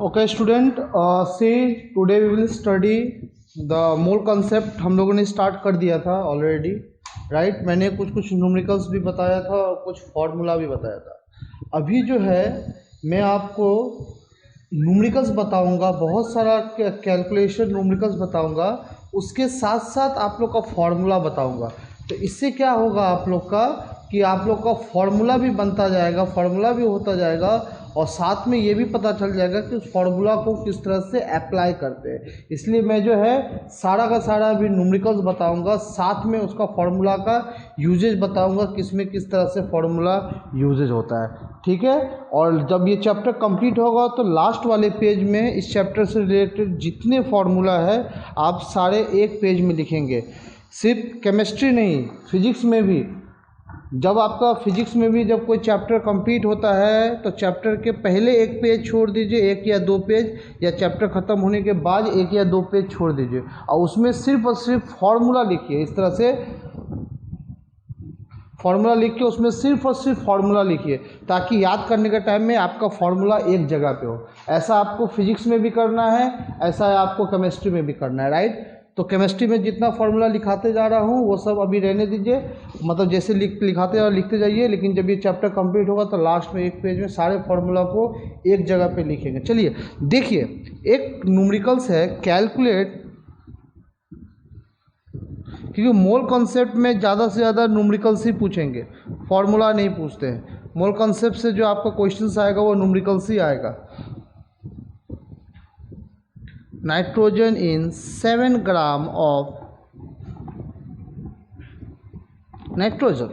Okay student, see today we will study the mole concept. हम लोगों ने start कर दिया था ऑलरेडी, राइट। मैंने कुछ न्यूमेरिकल्स भी बताया था और कुछ फार्मूला भी बताया था। अभी जो है मैं आपको न्यूमेरिकल्स बताऊंगा, बहुत सारा कैलकुलेशन न्यूमेरिकल्स बताऊंगा, उसके साथ साथ आप लोग का फार्मूला बताऊंगा। तो इससे क्या होगा आप लोग का कि आप लोग का फार्मूला भी बनता जाएगा, फार्मूला भी होता जाएगा, और साथ में ये भी पता चल जाएगा कि उस फार्मूला को किस तरह से अप्लाई करते हैं। इसलिए मैं जो है सारा का सारा भी न्यूमेरिकल्स बताऊंगा, साथ में उसका फार्मूला का यूजेज बताऊंगा, किसमें किस तरह से फार्मूला यूजेज होता है, ठीक है। और जब ये चैप्टर कंप्लीट होगा तो लास्ट वाले पेज में इस चैप्टर से रिलेटेड जितने फार्मूला है आप सारे एक पेज में लिखेंगे। सिर्फ केमिस्ट्री नहीं, फिजिक्स में भी, जब आपका फिजिक्स में भी जब कोई चैप्टर कंप्लीट होता है तो चैप्टर के पहले एक पेज छोड़ दीजिए, एक या दो पेज, या चैप्टर ख़त्म होने के बाद एक या दो पेज छोड़ दीजिए, और उसमें सिर्फ और सिर्फ फार्मूला लिखिए। इस तरह से फार्मूला लिख के उसमें सिर्फ और सिर्फ फार्मूला लिखिए, ताकि याद करने के टाइम में आपका फार्मूला एक जगह पे हो। ऐसा आपको फिजिक्स में भी करना है, ऐसा आपको केमिस्ट्री में भी करना है, राइट। तो केमिस्ट्री में जितना फार्मूला लिखाते जा रहा हूँ वो सब अभी रहने दीजिए, मतलब जैसे लिखाते और लिखते जाइए, लेकिन जब ये चैप्टर कंप्लीट होगा तो लास्ट में एक पेज में सारे फार्मूला को एक जगह पे लिखेंगे। चलिए देखिए, एक न्यूमेरिकल्स है कैलकुलेट, क्योंकि मोल कॉन्सेप्ट में ज़्यादा से ज़्यादा न्यूमेरिकल्स ही पूछेंगे, फार्मूला नहीं पूछते हैं। मोल कॉन्सेप्ट से जो आपका क्वेश्चंस आएगा वो न्यूमेरिकल्स ही आएगा। Nitrogen in 7 gram of nitrogen.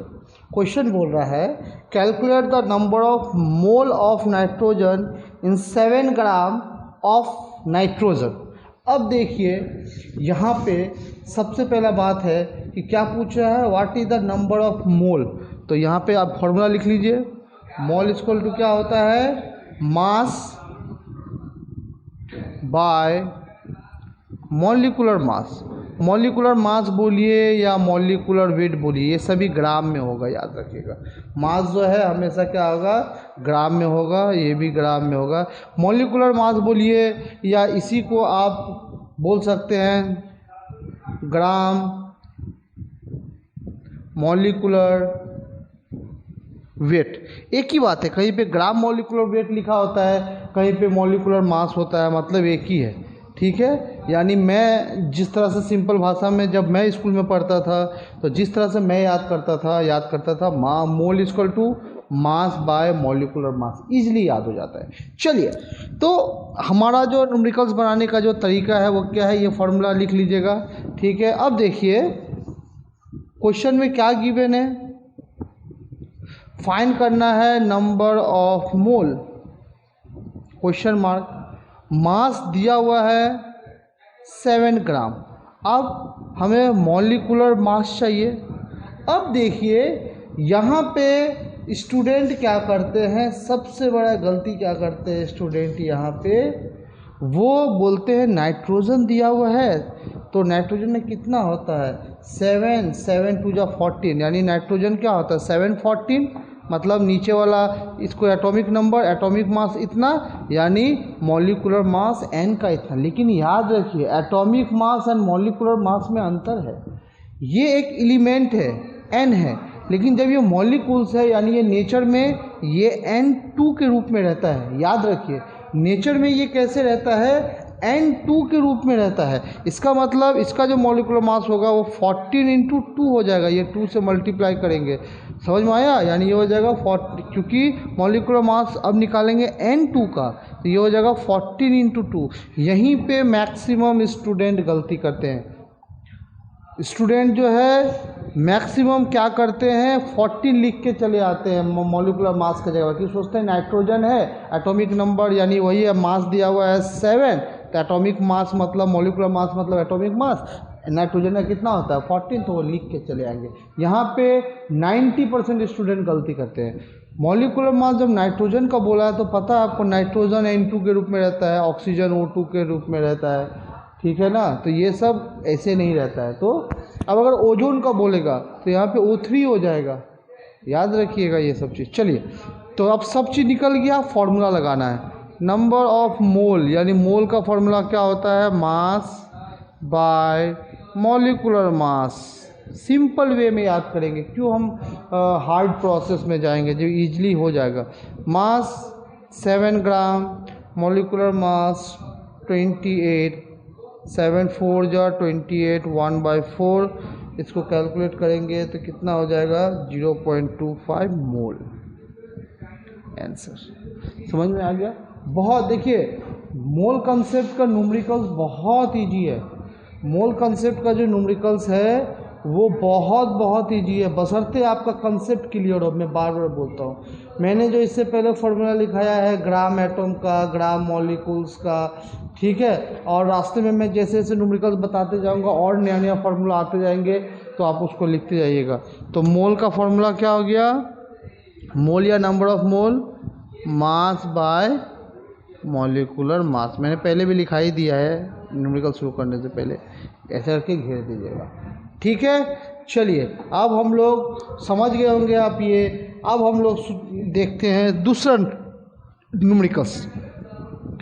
Question बोल रहा है calculate the number of mole of nitrogen in 7 gram of nitrogen. अब देखिए यहाँ पे सबसे पहला बात है कि क्या पूछ रहा है, what is the number of मोल। तो यहाँ पे आप फॉर्मूला लिख लीजिए, मोल इक्वल टू क्या होता है, mass by molecular mass. Molecular mass बोलिए या मॉलिक्यूलर वेट बोलिए, ये सभी ग्राम में होगा, याद रखिएगा। मास जो है हमेशा क्या होगा, ग्राम में होगा, ये भी ग्राम में होगा। मॉलिक्यूलर मास बोलिए या इसी को आप बोल सकते हैं ग्राम मॉलिक्यूलर वेट, एक ही बात है। कहीं पे ग्राम मॉलिक्यूलर वेट लिखा होता है, कहीं पे मॉलिक्यूलर मास होता है, मतलब एक ही है, ठीक है। यानी मैं जिस तरह से सिंपल भाषा में जब मैं स्कूल में पढ़ता था तो जिस तरह से मैं याद करता था mole equal to mass by molecular mass, easily याद हो जाता है। चलिए, तो हमारा जो न्यूमेरिकल्स बनाने का जो तरीका है वो क्या है, ये फार्मूला लिख लीजिएगा, ठीक है। अब देखिए क्वेश्चन में क्या गिवन है, फाइंड करना है number of mole, question mark, mass दिया हुआ है 7 ग्राम। अब हमें मॉलिक्यूलर मास चाहिए। अब देखिए यहाँ पे स्टूडेंट क्या करते हैं, सबसे बड़ा गलती क्या करते हैं स्टूडेंट, यहाँ पे वो बोलते हैं नाइट्रोजन दिया हुआ है, तो नाइट्रोजन में कितना होता है 7, 7 टू जा 14, यानी नाइट्रोजन क्या होता है 7 14, मतलब नीचे वाला इसको एटॉमिक नंबर, एटॉमिक मास इतना, यानी मॉलिक्यूलर मास n का इतना। लेकिन याद रखिए atomic mass and molecular mass में अंतर है। ये एक एलिमेंट है n है, लेकिन जब ये मॉलिक्यूल्स है यानी ये नेचर में ये n2 के रूप में रहता है। याद रखिए नेचर में ये कैसे रहता है, n2 के रूप में रहता है। इसका मतलब इसका जो मॉलिक्यूलर मास होगा वो 14 इंटू 2 हो जाएगा, ये 2 से मल्टीप्लाई करेंगे, समझ में आया। यानी ये हो जाएगा 40, क्योंकि मॉलिक्यूलर मास अब निकालेंगे n2 का, तो ये हो जाएगा 14 इंटू 2। यहीं पे मैक्सिमम स्टूडेंट गलती करते हैं। स्टूडेंट जो है मैक्सिमम क्या करते हैं 14 लिख के चले आते हैं मॉलिक्यूलर मास की जगह, क्योंकि सोचते हैं नाइट्रोजन है, एटॉमिक नंबर यानी वही है, मास दिया हुआ है 7, तो एटॉमिक मास मतलब मॉलिक्यूलर मास मतलब एटॉमिक मास, नाइट्रोजन का कितना होता है 14, तो वो लिख के चले आएंगे। यहाँ पे 90% स्टूडेंट गलती करते हैं। मॉलिक्यूलर मास जब नाइट्रोजन का बोला है तो पता है आपको नाइट्रोजन N2 के रूप में रहता है, ऑक्सीजन O2 के रूप में रहता है, ठीक है ना। तो ये सब ऐसे नहीं रहता है। तो अब अगर ओजोन का बोलेगा तो यहाँ पे O3 हो जाएगा, याद रखिएगा ये सब चीज़। चलिए, तो अब सब चीज़ निकल गया, फार्मूला लगाना है। नंबर ऑफ मोल, यानी मोल का फॉर्मूला क्या होता है, mass by molecular mass. Simple way में याद करेंगे, क्यों हम हार्ड प्रोसेस में जाएंगे, जो इजीली हो जाएगा। मास 7 ग्राम, मॉलिक्यूलर मास 28, 7 4 जा 28, 1/4। इसको कैलकुलेट करेंगे तो कितना हो जाएगा, 0.25 मोल। आंसर समझ में आ गया। बहुत देखिए, मोल कंसेप्ट का न्यूमेरिकल्स बहुत इजी है। मोल कंसेप्ट का जो न्यूमेरिकल्स है वो बहुत इजी है, बशर्ते आपका कंसेप्ट क्लियर हो। मैं बार बार बोलता हूँ, मैंने जो इससे पहले फार्मूला लिखाया है ग्राम एटम का, ग्राम मॉलिक्यूल्स का, ठीक है, और रास्ते में मैं जैसे जैसे न्यूमेरिकल्स बताते जाऊँगा और नया नया फार्मूला आते जाएंगे, तो आप उसको लिखते जाइएगा। तो मोल का फार्मूला क्या हो गया, मोल या number of mole, mass by molecular मास। मैंने पहले भी लिखा ही दिया है न्यूमेरिकल शुरू करने से पहले, ऐसे करके घेर दीजिएगा, ठीक है। चलिए, अब हम लोग समझ गए होंगे आप ये। अब हम लोग देखते हैं दूसरा न्यूमेरिकल्स,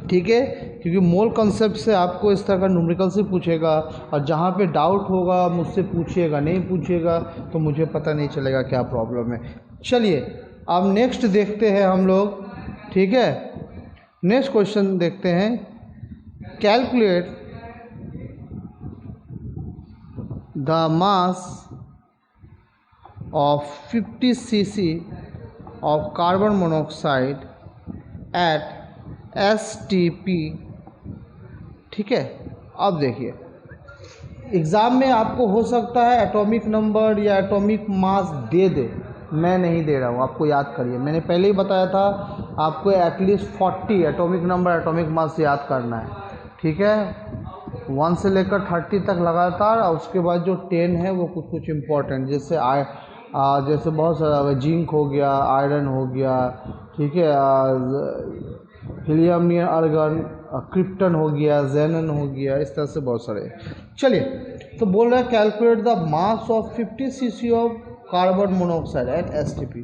ठीक है, क्योंकि मोल कंसेप्ट से आपको इस तरह का न्यूमेरिकल से पूछेगा, और जहाँ पे डाउट होगा मुझसे पूछिएगा, नहीं पूछिएगा तो मुझे पता नहीं चलेगा क्या प्रॉब्लम है। चलिए, अब नेक्स्ट देखते हैं हम लोग, ठीक है। नेक्स्ट क्वेश्चन देखते हैं, calculate the mass of 50 cc of carbon monoxide at STP, ठीक है। अब देखिए, एग्ज़ाम में आपको हो सकता है एटॉमिक नंबर या एटॉमिक मास दे, मैं नहीं दे रहा हूँ, आपको याद करिए। मैंने पहले ही बताया था आपको at least 40 atomic number atomic mass याद करना है, ठीक है, 1 से लेकर 30 तक लगातार, और उसके बाद जो 10 है वो कुछ इम्पोर्टेंट, जैसे जैसे बहुत सारा जिंक हो गया, आयरन हो गया, ठीक है, हीलियम नियर आर्गन, क्रिप्टन हो गया, जेनन हो गया, इस तरह से बहुत सारे। चलिए, तो बोल रहा है calculate the mass of 50 cc of carbon monoxide at STP।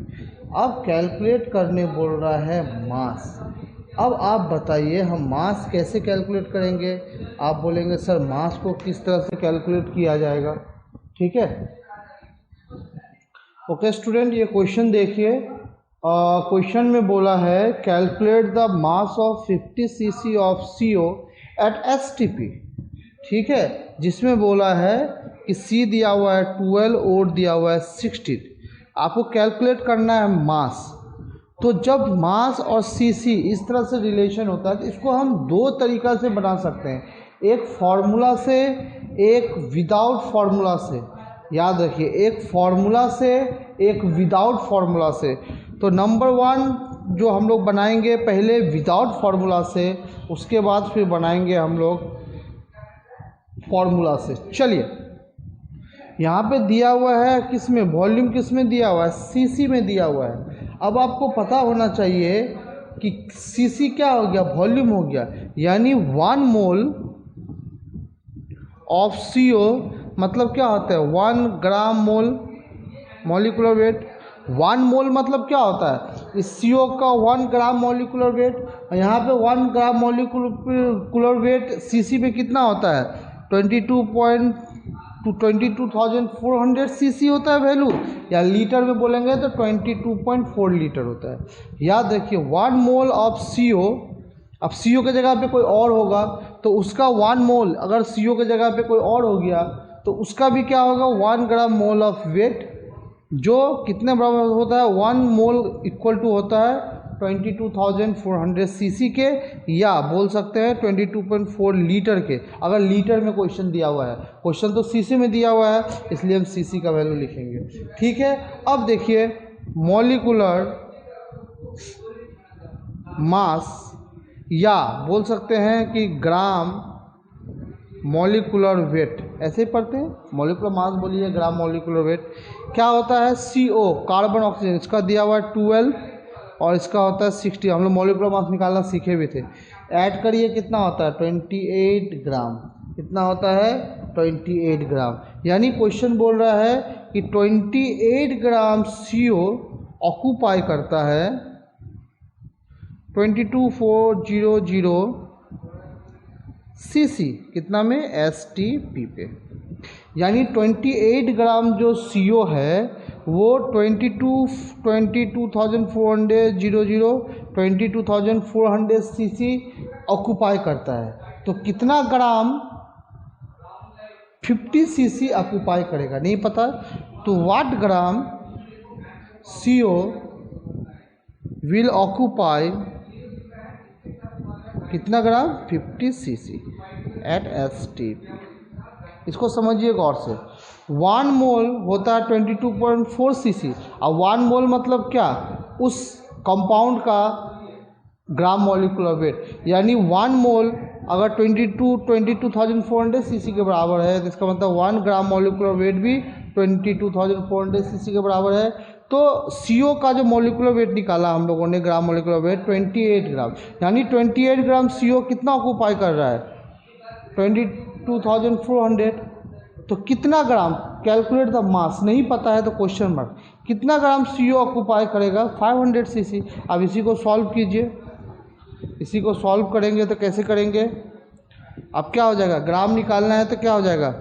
अब कैलकुलेट करने बोल रहा है मास। अब आप बताइए हम मास कैसे कैलकुलेट करेंगे। आप बोलेंगे सर मास को किस तरह से कैलकुलेट किया जाएगा, ठीक है। ओके स्टूडेंट, ये क्वेश्चन देखिए। क्वेश्चन में बोला है calculate the mass of 50 cc of CO at STP, ठीक है, जिसमें बोला है कि C दिया हुआ है 12, O दिया हुआ है 16। आपको कैलकुलेट करना है मास। तो जब मास और CC इस तरह से रिलेशन होता है तो इसको हम दो तरीक़ा से बना सकते हैं, एक फार्मूला से, एक विदाउट फार्मूला से। याद रखिए, एक फार्मूला से, एक विदाउट फार्मूला से। तो नंबर 1 जो हम लोग बनाएंगे पहले विदाउट फार्मूला से, उसके बाद फिर बनाएंगे हम लोग फार्मूला से। चलिए, यहाँ पे दिया हुआ है किस में, वॉल्यूम किस में दिया हुआ है, CC में दिया हुआ है। अब आपको पता होना चाहिए कि CC क्या हो गया, वॉल्यूम हो गया, यानी 1 मोल ऑफ CO मतलब क्या होता है, 1 ग्राम मोल मॉलिक्यूलर वेट। 1 मोल मतलब क्या होता है, इस CO का 1 ग्राम मॉलिक्यूलर वेट, और यहाँ पे 1 ग्राम मॉलिक्यूलर वेट CC में कितना होता है, 22,400 cc होता है वैल्यू, या लीटर में बोलेंगे तो 22.4 लीटर होता है। याद रखिए 1 मोल ऑफ CO, अब CO के जगह पे कोई और होगा तो उसका 1 मोल, अगर CO के जगह पे कोई और हो गया तो उसका भी क्या होगा, 1 ग्राम मोल ऑफ वेट, जो कितने बराबर होता है, 1 मोल इक्वल टू होता है 22,400 cc के, या बोल सकते हैं 22.4 लीटर के, अगर लीटर में क्वेश्चन दिया हुआ है। क्वेश्चन तो CC में दिया हुआ है, इसलिए हम CC का वैल्यू लिखेंगे, ठीक है। अब देखिए मॉलिक्यूलर मास, या बोल सकते हैं कि ग्राम मॉलिक्यूलर वेट, ऐसे ही पढ़ते हैं, मॉलिक्यूलर मास बोलिए, ग्राम मॉलिक्यूलर वेट क्या होता है, CO कार्बन ऑक्सीजन, इसका दिया हुआ है 12 और इसका होता है 60। हम लोग मॉलिक्यूलर मास निकालना सीखे भी थे। ऐड करिए कितना होता है, 28 ग्राम, कितना होता है, 28 ग्राम। यानी क्वेश्चन बोल रहा है कि 28 ग्राम CO ऑक्यूपाई करता है 22400 cc कितना में STP पे, यानी 28 ग्राम जो CO है वो 22,400 cc ऑक्यूपाई करता है। तो कितना ग्राम 50 cc ऑक्यूपाई करेगा नहीं पता, तो वाट ग्राम CO विल ऑक्यूपाई कितना ग्राम 50 cc एट STP। इसको समझिए गौर से। 1 मोल होता है 22.4 cc, और 1 मोल मतलब क्या, उस कंपाउंड का ग्राम मॉलिक्यूलर वेट, यानी 1 मोल अगर 22,400 cc के बराबर है तो इसका मतलब 1 ग्राम मॉलिक्यूलर वेट भी 22,400 cc के बराबर है। तो CO का जो मॉलिक्यूलर वेट निकाला हम लोगों ने, ग्राम मॉलिक्यूलर वेट 28 ग्राम, यानी 28 ग्राम CO कितना ऑक्यूपाई कर रहा है 22,400। तो कितना ग्राम, कैलकुलेट द मास, नहीं पता है तो क्वेश्चन मार्क, कितना ग्राम CO ऑक्यूपाई करेगा 500 cc। अब इसी को सॉल्व कीजिए, इसी को सॉल्व करेंगे तो कैसे करेंगे, अब क्या हो जाएगा, ग्राम निकालना है तो क्या हो जाएगा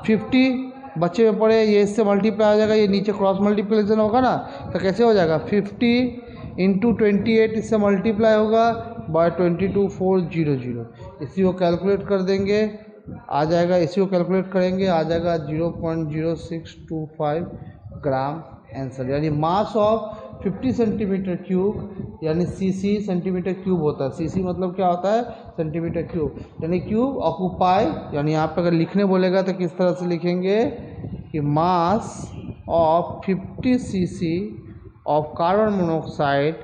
50 बच्चे में पड़े, ये इससे मल्टीप्लाई हो जाएगा, ये नीचे क्रॉस मल्टीप्लिकेशन होगा ना, तो कैसे हो जाएगा 50 इंटू 28, इससे मल्टीप्लाई होगा बाय 22,400। इसी को कैलकुलेट कर देंगे, आ जाएगा, इसी को कैलकुलेट करेंगे आ जाएगा 0.0625 ग्राम आंसर, यानी मास ऑफ 50 सेंटीमीटर क्यूब, यानी cc सेंटीमीटर क्यूब होता है। cc मतलब क्या होता है, सेंटीमीटर क्यूब, यानी क्यूब ऑक्यूपाई, यानी यहाँ पे अगर लिखने बोलेगा तो किस तरह से लिखेंगे कि mass of 50 cc of carbon monoxide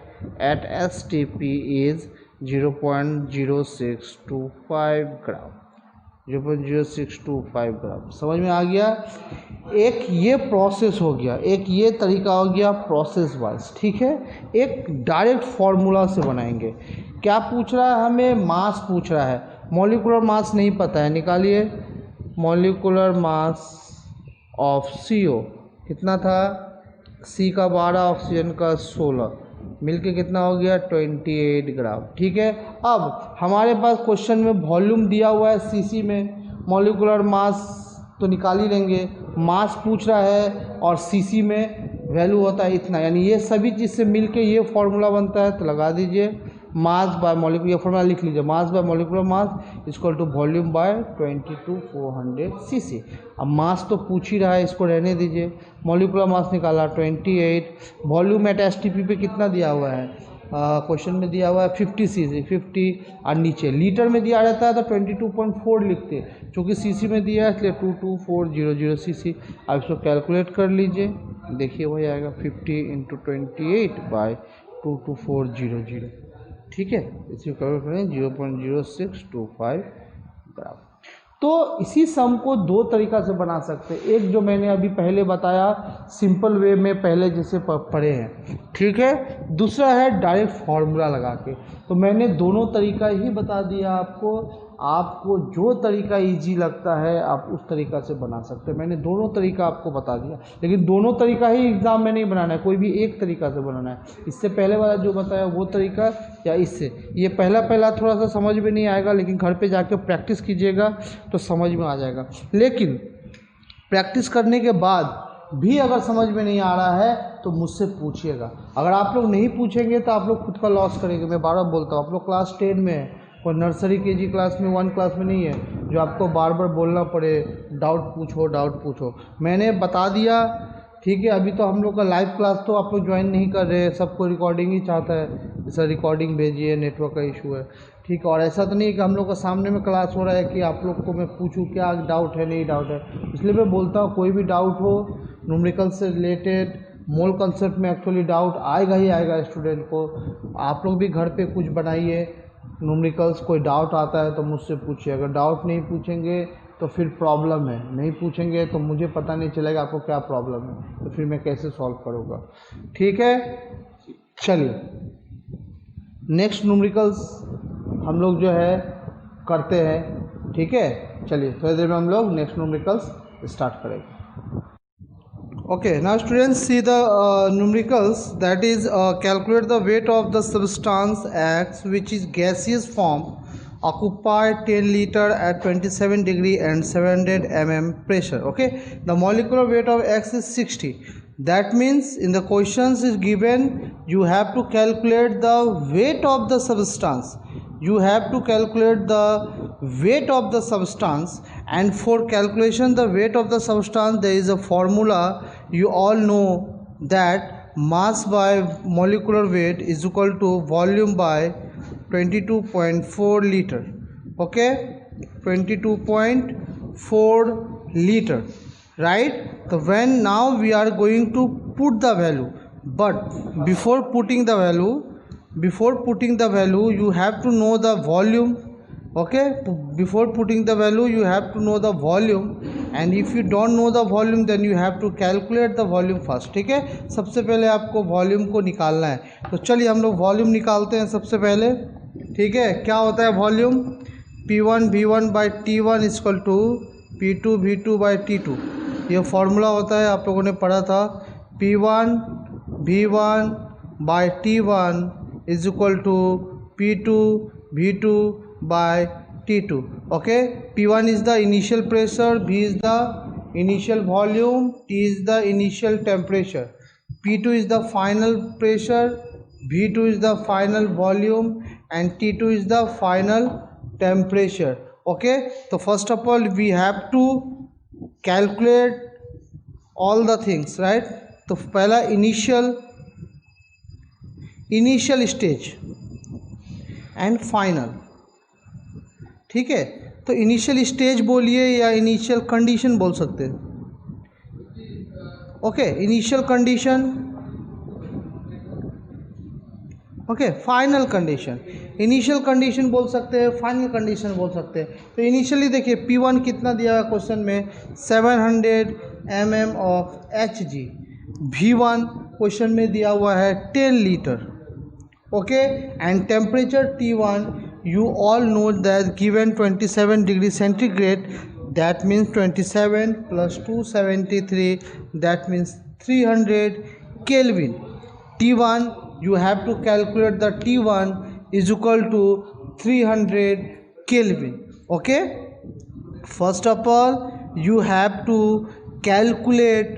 at STP is 0.0625 gram, 0.0625 gram. समझ में आ गया। एक ये प्रोसेस हो गया, एक ये तरीका हो गया प्रोसेस वाइज, ठीक है। एक डायरेक्ट फार्मूला से बनाएंगे। क्या पूछ रहा है हमें, मास पूछ रहा है, मॉलिक्यूलर मास नहीं पता है, निकालिए। मॉलिक्यूलर मास ऑफ CO कितना था, C का 12, ऑक्सीजन का 16, मिलके कितना हो गया 28 ग्राम, ठीक है। अब हमारे पास क्वेश्चन में वॉल्यूम दिया हुआ है cc में, मॉलिक्यूलर मास तो निकाल ही लेंगे, मास पूछ रहा है और cc में वैल्यू होता है इतना, यानी ये सभी चीज़ से मिलके ये फॉर्मूला बनता है। तो लगा दीजिए मास बाय मॉलिक्यूलर, ये फॉर्मूला लिख लीजिए, mass by molecular mass equal to volume by 22,400 cc। अब मास तो पूछ ही रहा है, इसको रहने दीजिए। मॉलिक्यूलर मास निकाला 28, वॉल्यूम एट STP पे कितना दिया हुआ है, क्वेश्चन में दिया हुआ है 50 cc, 50, और नीचे लीटर में दिया रहता है तो 22.4 लिखते, चूँकि cc में दिया है इसलिए 22,400 cc। अब इसको कैलकुलेट कर लीजिए, देखिए वही आएगा 50 इंटू 28 बाई 22,400, ठीक है। इसी को कैलकुलेट करें 0.0625 ग्राम। तो इसी सम को दो तरीक़ा से बना सकते हैं, एक जो मैंने अभी पहले बताया सिंपल वे में पहले जैसे पढ़े हैं, ठीक है। दूसरा है डायरेक्ट फार्मूला लगा के। तो मैंने दोनों तरीका ही बता दिया आपको, आपको जो तरीका इजी लगता है आप उस तरीका से बना सकते हैं। मैंने दोनों तरीका आपको बता दिया, लेकिन दोनों तरीका ही एग्ज़ाम में नहीं बनाना है, कोई भी एक तरीका से बनाना है। इससे पहले वाला जो बताया वो तरीका या इससे, ये पहला थोड़ा सा समझ में नहीं आएगा, लेकिन घर पे जाके प्रैक्टिस कीजिएगा तो समझ में आ जाएगा। लेकिन प्रैक्टिस करने के बाद भी अगर समझ में नहीं आ रहा है तो मुझसे पूछिएगा। अगर आप लोग नहीं पूछेंगे तो आप लोग खुद का लॉस करेंगे। मैं बार बार बोलता हूँ, आप लोग क्लास 10 में है, और नर्सरी KG क्लास में 1 क्लास में नहीं है जो आपको बार बार बोलना पड़े डाउट पूछो। मैंने बता दिया, ठीक है। अभी तो हम लोग का लाइव क्लास तो आप लोग ज्वाइन नहीं कर रहे हैं, सबको रिकॉर्डिंग ही चाहता है, सर रिकॉर्डिंग भेजिए, नेटवर्क का इशू है, ठीक है। और ऐसा तो नहीं है कि हम लोग का सामने में क्लास हो रहा है कि आप लोग को मैं पूछूं क्या डाउट है नहीं डाउट है। इसलिए मैं बोलता हूँ कोई भी डाउट हो न्यूमेरिकल से रिलेटेड, मोल कंसेप्ट में एक्चुअली डाउट आएगा ही आएगा स्टूडेंट को। आप लोग भी घर पे कुछ बनाइए न्यूमेरिकल्स, कोई डाउट आता है तो मुझसे पूछिए। अगर डाउट नहीं पूछेंगे तो फिर प्रॉब्लम है, नहीं पूछेंगे तो मुझे पता नहीं चलेगा आपको क्या प्रॉब्लम है, तो फिर मैं कैसे सॉल्व करूँगा, ठीक है। चलिए नेक्स्ट न्यूमेरिकल्स हम लोग जो है करते हैं, ठीक है। चलिए थोड़ी देर में हम लोग नेक्स्ट न्यूमेरिकल्स स्टार्ट करेंगे। Okay, now students see the numericals, that is calculate the weight of the substance X which is gaseous form, occupy 10 liter at 27 degree and 700 mm pressure. Okay, the molecular weight of X is 60. That means in the questions is given you have to calculate the weight of the substance. You have to calculate the weight of the substance, and for calculation the weight of the substance there is a formula. You all know that mass by molecular weight is equal to volume by 22.4 liter. Okay, 22.4 liter, right? So when now we are going to put the value, but before putting the value you have to know the volume. Okay, before putting the value you have to know the volume, and if you don't know the volume then you have to calculate the volume first. ठीक है, सबसे पहले आपको volume को निकालना है. तो चलिए हम लोग वॉल्यूम निकालते हैं सबसे पहले. ठीक है, क्या होता है volume? P1 V1 by T1 equal to P2 V2 by T2. ये फॉर्मूला होता है, आप लोगों ने पढ़ा था. P1 V1 by T1 is equal to P2 V2 by T2. Okay, P1 is the initial pressure, V is the initial volume, T is the initial temperature. P2 is the final pressure, V2 is the final volume, and T2 is the final temperature. Okay, so first of all we have to calculate all the things, right? तो पहला initial stage and final. ठीक है, तो initial stage बोलिए या initial condition बोल सकते हैं. Okay, initial condition. Okay, final condition. Initial condition बोल सकते हैं, फाइनल कंडीशन बोल सकते हैं. तो इनिशियली देखिए P1 कितना दिया है क्वेश्चन में, 700 mm of Hg. V1 question में दिया हुआ है 10 litre. Okay, and temperature T1 you all know that given 27 degree centigrade, that means 27 plus 273, that means 300 Kelvin. T1 you have to calculate the T1 is equal to 300 Kelvin. Okay, first of all you have to calculate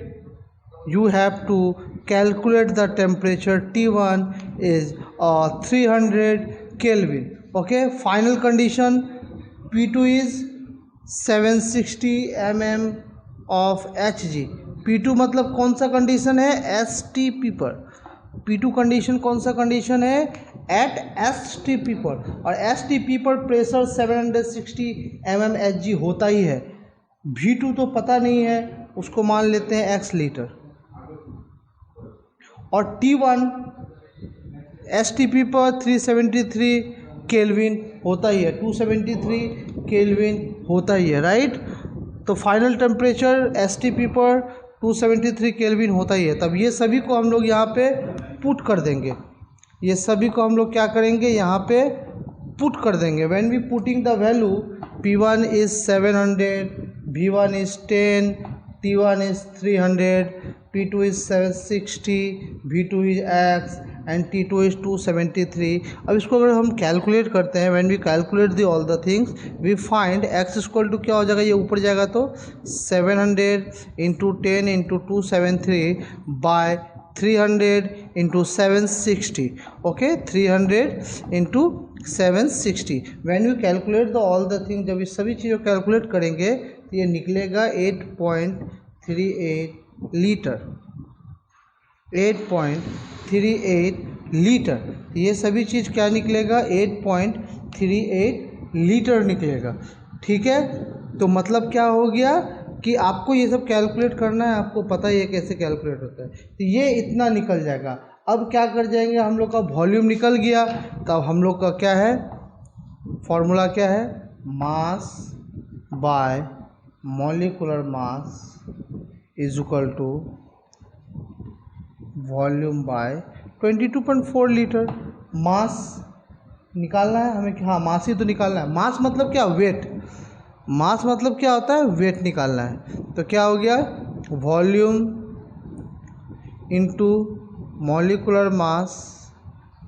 the temperature. T1 is 300 Kelvin. Okay, final condition P2 is 760 mm of Hg. P2 मतलब कौन सा condition है? STP पर. P2 condition कौन सा condition है? Eight STP पर. और STP पर प्रेशर 760 mm Hg होता ही है. V2 तो पता नहीं है, उसको मान लेते हैं x लीटर. और T1 STP पर 373 केल्विन होता ही है, 273 केल्विन होता ही है, राइट? तो फाइनल टेम्परेचर STP पर 273 केल्विन होता ही है. तब ये सभी को हम लोग यहाँ पे पुट कर देंगे. ये सभी को हम लोग क्या करेंगे? यहाँ पे पुट कर देंगे. When we putting the value, P1 is 700, V1 is 10, T1 is 300, P2 is 760, V2 is X and T2 is 273. अब इसको अगर हम कैलकुलेट करते हैं, when we calculate the all the things we find x equal to क्या हो जाएगा? ये ऊपर जाएगा तो 700 into 10 into 273 by 300 into 760. Okay, 300 into 760. When we calculate the all the thing, जब इस सभी चीज़ों कैलकुलेट करेंगे तो ये निकलेगा 8.38 लीटर. 8.38 लीटर. ये सभी चीज़ क्या निकलेगा? 8.38 लीटर निकलेगा. ठीक है, तो मतलब क्या हो गया कि आपको ये सब कैलकुलेट करना है. आपको पता ही है कैसे कैलकुलेट होता है. तो ये इतना निकल जाएगा. अब क्या कर जाएंगे, हम लोग का वॉल्यूम निकल गया. तब हम लोग का क्या है फॉर्मूला? क्या है? Mass by molecular mass is equal to volume by 22.4 litre. Mass निकालना है हमें. हाँ, मास ही तो निकालना है. मास मतलब क्या? वेट. मास मतलब क्या होता है? वेट निकालना है. तो क्या हो गया? Volume into molecular mass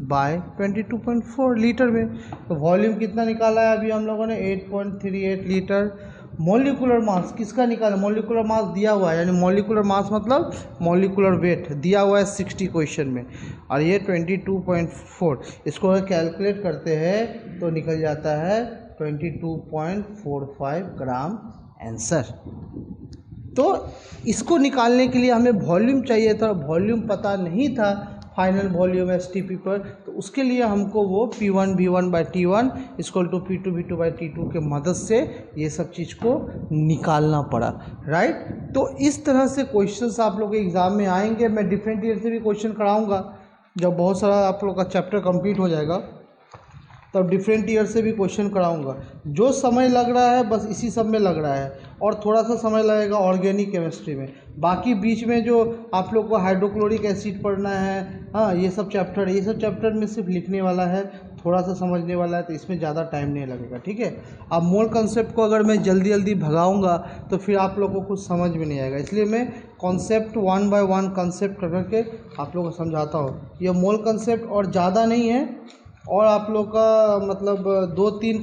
by 22.4 litre में। तो वॉल्यूम कितना निकाला है अभी हम लोगों ने 8.38 लीटर। मॉलिकुलर मास किसका निकाला, मॉलिकुलर मास दिया हुआ है, यानी मॉलिकुलर मास मतलब मॉलिकुलर वेट दिया हुआ है 60 क्वेश्चन में, और ये 22.4। इसको अगर कैलकुलेट करते हैं तो निकल जाता है 22.45 ग्राम आंसर। तो इसको निकालने के लिए हमें वॉल्यूम चाहिए था, वॉल्यूम पता नहीं था फाइनल वॉल्यूम एसटीपी पर, तो उसके लिए हमको वो P1 V1 by T1 equal to P2 V2 by T2 के मदद से ये सब चीज़ को निकालना पड़ा, राइट। तो इस तरह से क्वेश्चंस आप लोग के एग्ज़ाम में आएंगे। मैं डिफरेंट ईयर से भी क्वेश्चन कराऊंगा, जब बहुत सारा आप लोग का चैप्टर कंप्लीट हो जाएगा तब डिफरेंट ईयर से भी क्वेश्चन कराऊंगा। जो समय लग रहा है बस इसी सब में लग रहा है, और थोड़ा सा समय लगेगा ऑर्गेनिक केमिस्ट्री में। बाकी बीच में जो आप लोग को हाइड्रोक्लोरिक एसिड पढ़ना है, हाँ ये सब चैप्टर में सिर्फ लिखने वाला है, थोड़ा सा समझने वाला है, तो इसमें ज़्यादा टाइम नहीं लगेगा, ठीक है। अब मोल कंसेप्ट को अगर मैं जल्दी जल्दी भगाऊंगा तो फिर आप लोगों को कुछ समझ में नहीं आएगा, इसलिए मैं कॉन्सेप्ट 1 बाय 1 कंसेप्ट करके आप लोगों को समझाता हूँ। ये मोल कंसेप्ट और ज़्यादा नहीं है, और आप लोग का मतलब 2-3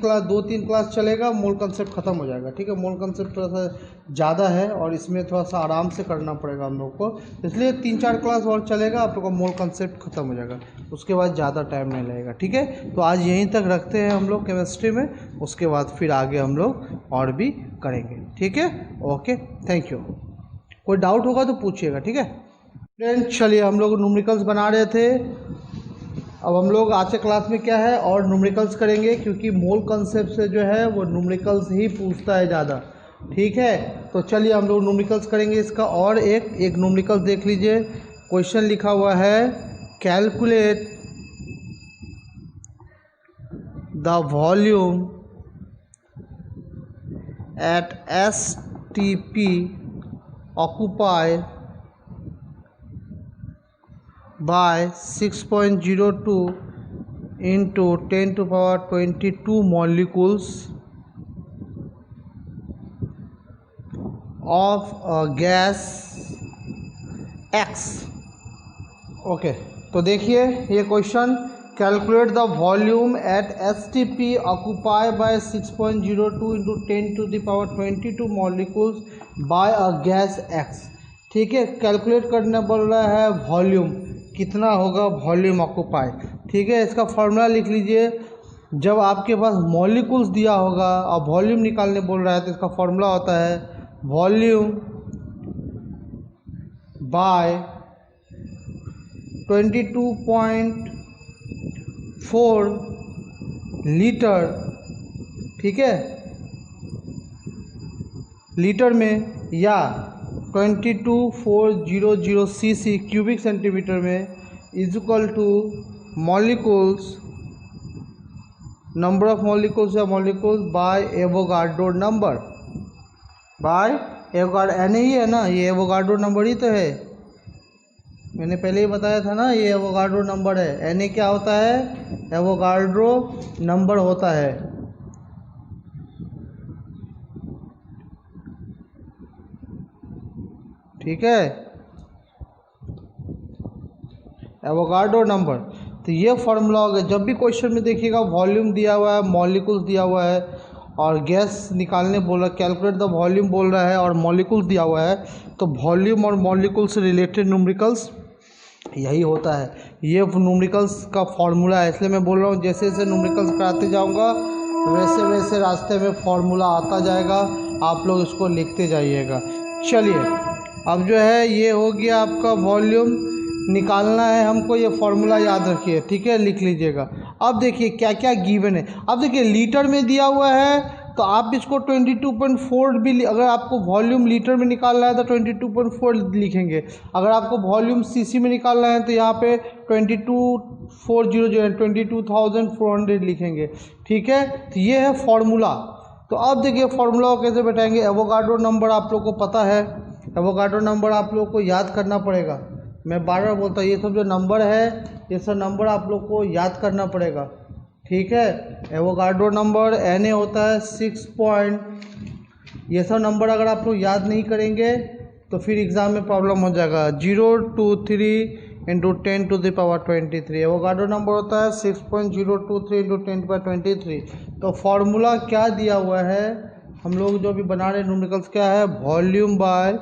क्लास चलेगा, मोल कंसेप्ट ख़त्म हो जाएगा, ठीक है। मोल कंसेप्ट थोड़ा सा ज़्यादा है और इसमें थोड़ा सा आराम से करना पड़ेगा हम लोग को, इसलिए 3-4 क्लास और चलेगा, आप लोग का मोल कंसेप्ट ख़त्म हो जाएगा, उसके बाद ज़्यादा टाइम नहीं लगेगा, ठीक है। तो आज यहीं तक रखते हैं हम लोग केमिस्ट्री में, उसके बाद फिर आगे हम लोग और भी करेंगे, ठीक है। Okay, thank you. कोई डाउट होगा तो पूछिएगा, ठीक है फ्रेंड्स। चलिए, हम लोग न्यूमेरिकल्स बना रहे थे, अब हम लोग आज के क्लास में क्या है और न्यूमेरिकल्स करेंगे, क्योंकि मोल कंसेप्ट से जो है वो न्यूमेरिकल्स ही पूछता है ज़्यादा, ठीक है। तो चलिए हम लोग न्यूमेरिकल्स करेंगे इसका। और एक न्यूमेरिकल्स देख लीजिए, क्वेश्चन लिखा हुआ है calculate the volume at STP occupied by 6.02 into 10 to power 22 molecules of gas X। Okay, तो देखिए ये question, calculate the volume at STP occupied by 6.02 into 10 to the power 22 molecules by a gas X, ठीक है। Calculate करना बोल रहा है volume, कितना होगा वॉल्यूम ऑक्यूपाई, ठीक है। इसका फॉर्मूला लिख लीजिए। जब आपके पास मॉलिक्यूल्स दिया होगा और वॉल्यूम निकालने बोल रहा है तो इसका फॉर्मूला होता है वॉल्यूम बाय 22.4 लीटर, ठीक है, लीटर में, या 22,400 cc क्यूबिक सेंटीमीटर में, is equal to molecules, number of molecules या molecules by Avogadro number, by Avogadro, N ही है ना, ये एवोगाड्रो नंबर ही तो है, मैंने पहले ही बताया था ना, ये एवोगाड्रो नंबर है। एन क्या होता है, एवोगाड्रो नंबर होता है, ठीक है, एवोगाड्रो नंबर। तो ये फार्मूला होगा। जब भी क्वेश्चन में देखिएगा वॉल्यूम दिया हुआ है, मॉलिक्यूल्स दिया हुआ है और गैस निकालने बोल रहा है, कैलकुलेट द वॉल्यूम बोल रहा है और मॉलिक्यूल्स दिया हुआ है, तो वॉल्यूम और मॉलिक्यूल से रिलेटेड न्यूमेरिकल्स यही होता है। ये न्यूमेरिकल्स का फार्मूला है, इसलिए मैं बोल रहा हूँ जैसे जैसे न्यूमेरिकल्स कराते जाऊँगा वैसे वैसे रास्ते में फार्मूला आता जाएगा, आप लोग इसको लिखते जाइएगा। चलिए, अब जो है ये हो गया आपका वॉल्यूम निकालना है हमको, ये फार्मूला याद रखिए, ठीक है, लिख लीजिएगा। अब देखिए क्या क्या गिवन है। अब देखिए लीटर में दिया हुआ है तो आप इसको 22.4 भी, अगर आपको वॉल्यूम लीटर में निकालना है तो 22.4 लिखेंगे, अगर आपको वॉल्यूम सीसी में निकालना है तो यहाँ पे 22,400 लिखेंगे, ठीक है। तो ये है फॉर्मूला। तो अब देखिए फार्मूला को कैसे बैठाएंगे। एवोगाड्रो नंबर आप लोग को पता है, एवोगाड्रो नंबर आप लोग को याद करना पड़ेगा। मैं बार बार बोलता हूँ ये सब जो नंबर है ये सब नंबर आप लोग को याद करना पड़ेगा, ठीक है। एवोगाड्रो नंबर Na होता है 6 पॉइंट, ये सब नंबर अगर आप लोग याद नहीं करेंगे तो फिर एग्ज़ाम में प्रॉब्लम हो जाएगा। 023 इंटू 10⁻23 एवोगाड्रो नंबर होता है 6.023 इंटू 10⁻23। तो फॉर्मूला क्या दिया हुआ है, हम लोग जो अभी बना रहे हैं न्यूमेरिकल्स क्या है, वॉल्यूम बाय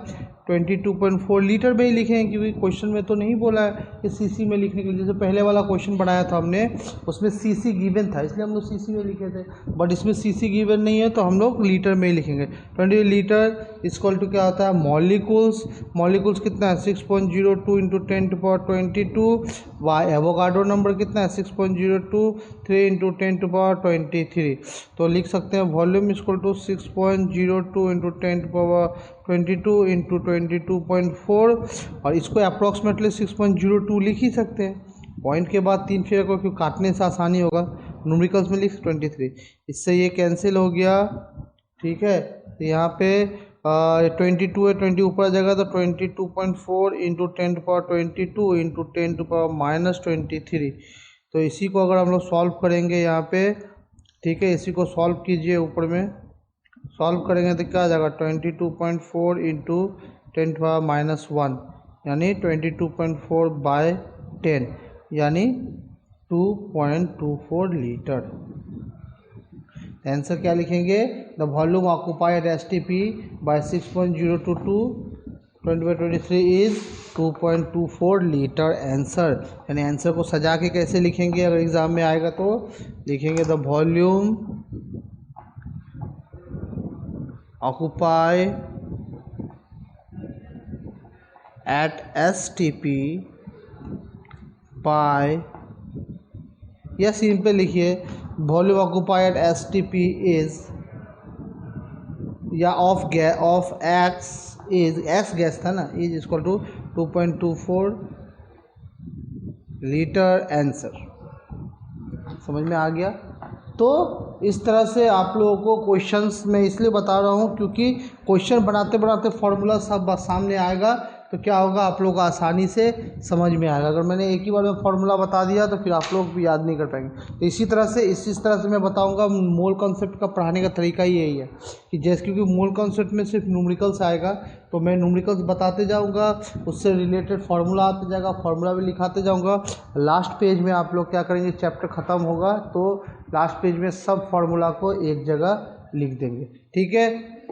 22.4 लीटर में ही लिखें, क्योंकि क्वेश्चन में तो नहीं बोला है कि सीसी में लिखने के लिए। जैसे पहले वाला क्वेश्चन बनाया था हमने, उसमें सीसी गिवन था, इसलिए हम लोग सीसी में लिखे थे, बट इसमें सीसी गिवन नहीं है तो हम लोग लीटर में ही लिखेंगे। 20 लीटर इक्वल टू क्या होता है, मॉलिक्यूल्स। मॉलिक्यूल्स कितना है 6.02 इंटू 10⁻22। वाई एवोगाड्रो नंबर कितना है 6.023 इंटू 10⁻23। तो लिख सकते हैं volume equal to 6.02 into 10⁻22 into 22.4, और इसको अप्रॉक्सीमेटली 6.02 लिख ही सकते हैं। पॉइंट के बाद 3 फिगर को क्यों काटने से आसानी होगा, न्यूमेरिकल्स में लिख 23, इससे ये कैंसिल हो गया। ठीक है, तो यहाँ पे 22 है, 20 ऊपर आ जाएगा तो 22.4 इंटू 10⁻22 इंटू 10⁻23। तो इसी को अगर हम लोग सॉल्व करेंगे यहाँ पे, ठीक है, इसी को सॉल्व कीजिए, ऊपर में सॉल्व करेंगे तो क्या आ जाएगा 22.4 इंटू 10⁻−1 यानी 22.4 बाय 10 यानी 2.24 लीटर। आंसर क्या लिखेंगे, the volume occupied STP by 6.022 20/23 is 2.24 litre answer. यानी आंसर को सजा के कैसे लिखेंगे, अगर एग्जाम में आएगा तो लिखेंगे the volume occupy at STP by, या सिंपल लिखिए volume occupy at STP is, या of X is, X gas था ना, is equal to 2.24 litre answer. समझ में आ गया। तो इस तरह से आप लोगों को क्वेश्चंस में इसलिए बता रहा हूँ क्योंकि क्वेश्चन बनाते बनाते फार्मूला सब सामने आएगा तो क्या होगा, आप लोग को आसानी से समझ में आएगा। अगर मैंने एक ही बार में फार्मूला बता दिया तो फिर आप लोग भी याद नहीं कर पाएंगे। तो इसी तरह से मैं बताऊंगा। मोल कॉन्सेप्ट का पढ़ाने का तरीका ही यही है कि जैसे, क्योंकि मोल कॉन्सेप्ट में सिर्फ न्यूमेरिकल्स आएगा तो मैं न्यूमेरिकल्स बताते जाऊंगा, उससे रिलेटेड फार्मूला आते जाएगा, फार्मूला भी लिखाते जाऊँगा। लास्ट पेज में आप लोग क्या करेंगे, चैप्टर ख़त्म होगा तो लास्ट पेज में सब फार्मूला को एक जगह लिख देंगे। ठीक है,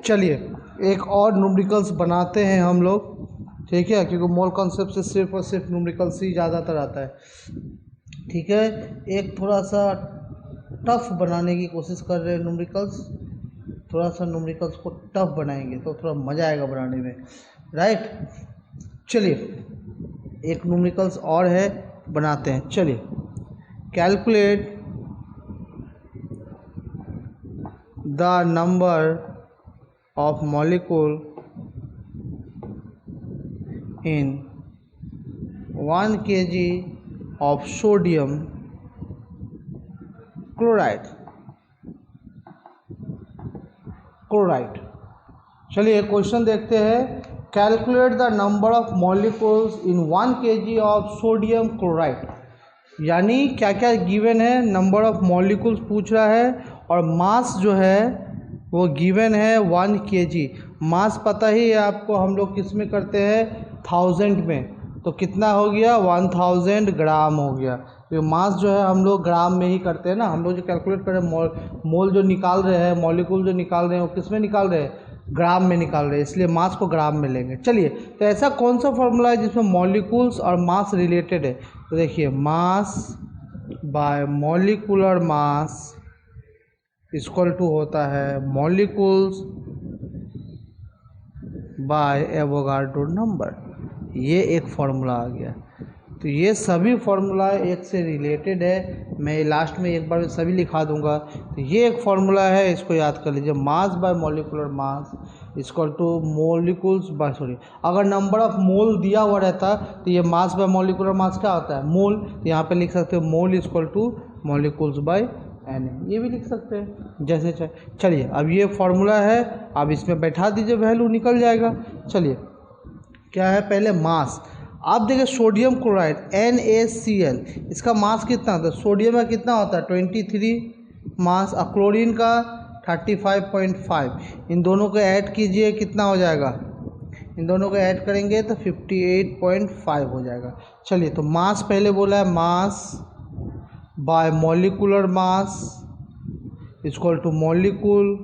चलिए एक और न्यूमेरिकल्स बनाते हैं हम लोग। ठीक है, क्योंकि मोल कॉन्सेप्ट से सिर्फ और सिर्फ न्यूमेरिकल्स ही ज़्यादातर आता है। ठीक है, एक थोड़ा सा टफ बनाने की कोशिश कर रहे हैं न्यूमेरिकल्स, थोड़ा सा न्यूमेरिकल्स को टफ बनाएंगे तो थोड़ा मज़ा आएगा बनाने में, राइट। चलिए एक न्यूमेरिकल्स और है, बनाते हैं। चलिए, calculate the number of molecule in 1 kg of sodium chloride। चलिए क्वेश्चन देखते हैं। Calculate the number of molecules in 1 kg of sodium chloride. यानी क्या क्या गिवन है, नंबर ऑफ मॉलिक्यूल्स पूछ रहा है और मास जो है वो गिवन है 1 kg। मास पता ही है आपको, हम लोग किस में करते हैं, 1000 में, तो कितना हो गया 1000 ग्राम हो गया। तो मास जो है हम लोग ग्राम में ही करते हैं ना, हम लोग जो कैलकुलेट कर रहे हैं मोल जो निकाल रहे हैं, मॉलिक्यूल जो निकाल रहे हैं वो किस में निकाल रहे हैं, ग्राम में निकाल रहे हैं, इसलिए मास को ग्राम में लेंगे। चलिए, तो ऐसा कौन सा फॉर्मूला है जिसमें मॉलिक्यूल्स और मास रिलेटेड है, तो देखिए mass by molecular mass equal to होता है मॉलिक्यूल्स बाय एवोगाड्रो नंबर। ये एक फार्मूला आ गया। तो ये सभी फार्मूला एक से रिलेटेड है, मैं लास्ट में एक बार में सभी लिखा दूंगा। तो ये एक फार्मूला है, इसको याद कर लीजिए, mass by molecular mass equal to molecules by, अगर नंबर ऑफ मोल दिया हुआ रहता तो ये मास बाय मॉलिकुलर मास क्या होता है, मोल। तो यहाँ पे लिख सकते हो mole equal to molecules by N, ये भी लिख सकते हैं जैसे चाहे। चलिए अब ये फार्मूला है, अब इसमें बैठा दीजिए, वैल्यू निकल जाएगा। चलिए क्या है, पहले मास। आप देखिए सोडियम क्लोराइड NaCl, इसका मास कितना होता है, सोडियम का कितना होता है 23 मास और क्लोरीन का 35.5। इन दोनों को ऐड कीजिए, कितना हो जाएगा, इन दोनों को ऐड करेंगे तो 58.5 हो जाएगा। चलिए, तो मास पहले बोला है, mass by molecular mass equal two molecule,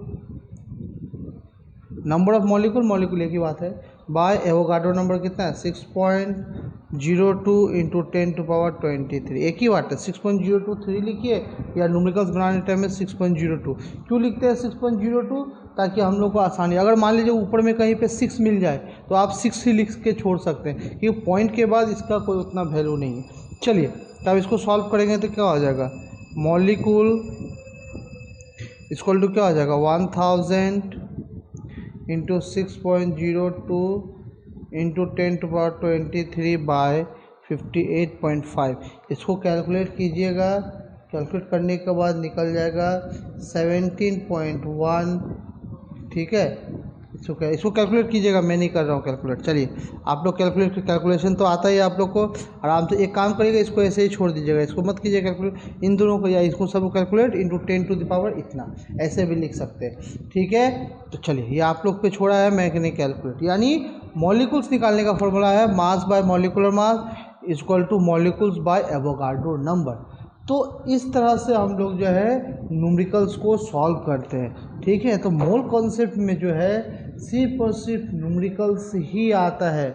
number of molecule एक ही बात है, बाय एवोगाड्रो नंबर कितना है 6.02 इंटू 10⁻23, एक ही बात है। 6.023 लिखिए या न्यूमेरिकल्स बनाने टाइम में 6.02 क्यों लिखते हैं 6.02, ताकि हम लोग को आसानी, अगर मान लीजिए ऊपर में कहीं पे 6 मिल जाए तो आप 6 ही लिख के छोड़ सकते हैं, क्योंकि पॉइंट के बाद इसका कोई उतना वैल्यू नहीं है। चलिए, तब इसको सॉल्व करेंगे तो क्या हो जाएगा, मॉलिक्यूल इक्वल टू क्या हो जाएगा 1000 इंटू 6.02 इंटू 10⁻23 बाय 58.5। इसको कैलकुलेट कीजिएगा, कैलकुलेट करने के बाद निकल जाएगा 17.1, ठीक है। इसको कैलकुलेट कीजिएगा, मैं नहीं कर रहा हूँ कैलकुलेट। चलिए, आप लोग कैलकुलेशन तो आता ही है आप लोग को, आराम से एक काम करिएगा, इसको ऐसे ही छोड़ दीजिएगा, इसको मत कीजिएगा कैलकुलेट, इन दोनों को या इसको सब कैलकुलेट इंटू 10⁻, इतना ऐसे भी लिख सकते हैं, ठीक है। तो चलिए, ये आप लोग पे छोड़ा है, मैं नहीं कैलकुलेट, यानी मॉलिक्यूल्स निकालने का फॉर्मूला है mass by molecular mass equal to molecules by Avogadro number. तो इस तरह से हम लोग जो है न्यूमेरिकल्स को सॉल्व करते हैं, ठीक है। तो मोल कॉन्सेप्ट में जो है सिर्फ और सिर्फ न्यूमेरिकल्स ही आता है,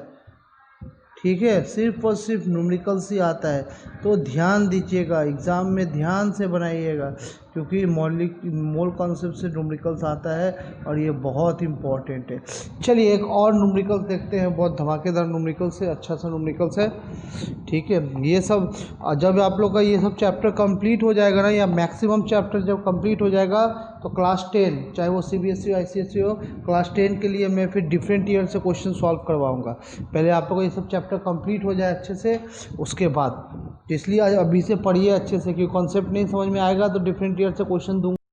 ठीक है, सिर्फ और सिर्फ न्यूमेरिकल्स ही आता है। तो ध्यान दीजिएगा, एग्ज़ाम में ध्यान से बनाइएगा, क्योंकि मोल कॉन्सेप्ट से न्यूमेरिकल्स आता है और ये बहुत इंपॉर्टेंट है। चलिए, एक और न्यूमेरिकल्स देखते हैं, बहुत धमाकेदार न्यूमेरिकल्स है, अच्छा सा न्यूमेरिकल्स है, ठीक है। ये सब जब आप लोग का ये सब चैप्टर कंप्लीट हो जाएगा ना, या मैक्सिमम चैप्टर जब कंप्लीट हो जाएगा, तो क्लास 10 चाहे वो CBSE हो ICSE हो, क्लास 10 के लिए मैं फिर डिफरेंट ईयर से क्वेश्चन सॉल्व करवाऊँगा। पहले आप लोग को ये सब चैप्टर कंप्लीट हो जाए अच्छे से, उसके बाद, इसलिए अभी से पढ़िए अच्छे से, क्योंकि कॉन्सेप्ट नहीं समझ में आएगा तो डिफरेंट ईयर से क्वेश्चन दूँगा।